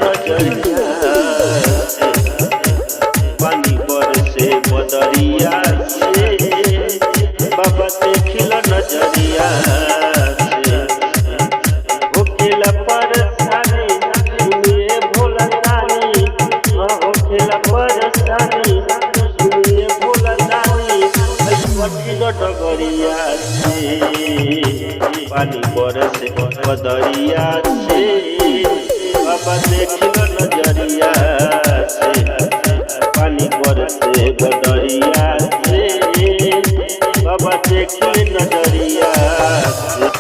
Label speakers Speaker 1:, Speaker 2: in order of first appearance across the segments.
Speaker 1: नजरिया पानी बरसे बदरिया से बाबा देखिल नजरिया से होखेला परेशानी सुनिए भोला दानी होखेला परेशानी सुनिए भोला दानी कठिन डगरिया से पानी बरसे बदरिया से बाबा देखिल नजरिया से पानी बरसे बदरिया से बाबा देखिल नजरिया से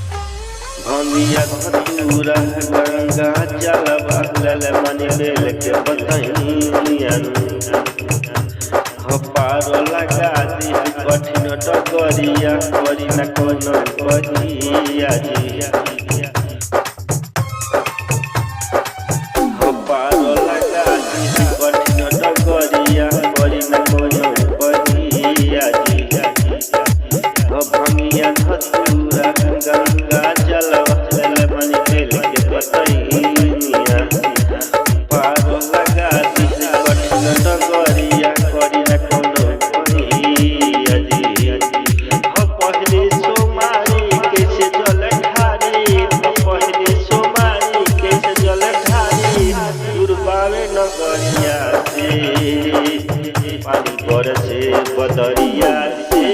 Speaker 1: भंगिया धतूरा गंगा जलवा लल मन बेल के बतैनिया पार लगा दी कठिन डगरिया करी न कोनो कहिया जिया पार लगा दी कठिन डगरिया करी न कोनो कहिया जिया भंगिया धतूरा गंगा जलवा लल मन बेल के बतैनिया पार लगा दी कठिन डगरिया करी न कोनो कहिया जिया पहले सोमारी कैसे जल ढारी पहले सोमारी कैसे जल ढारी दुर्बावे नगरिया से पानी बरसे बदरिया से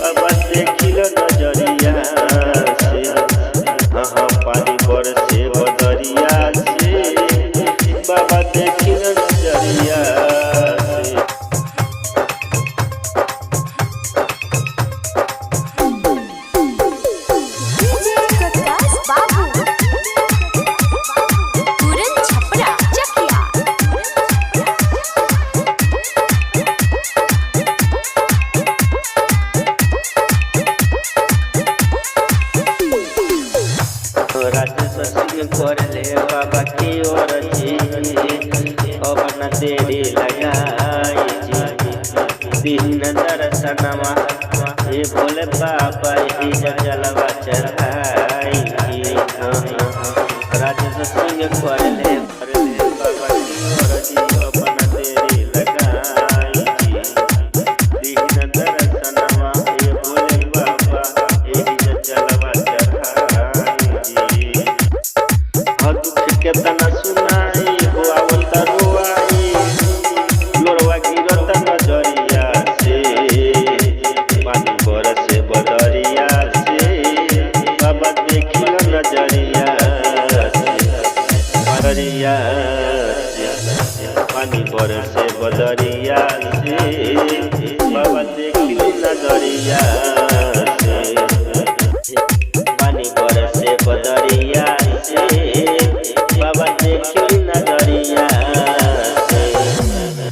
Speaker 1: बाबा देखिल नजरिया से पानी बरसे बदरिया से बाबा देखिल नजरिया से राजेश सिंह करले बाबा की ओर जी अब न देरी लगाई जी दिन दर्शनमा हे भोले बाबा ही जलवा चढ़ाई राजेश सिंह करले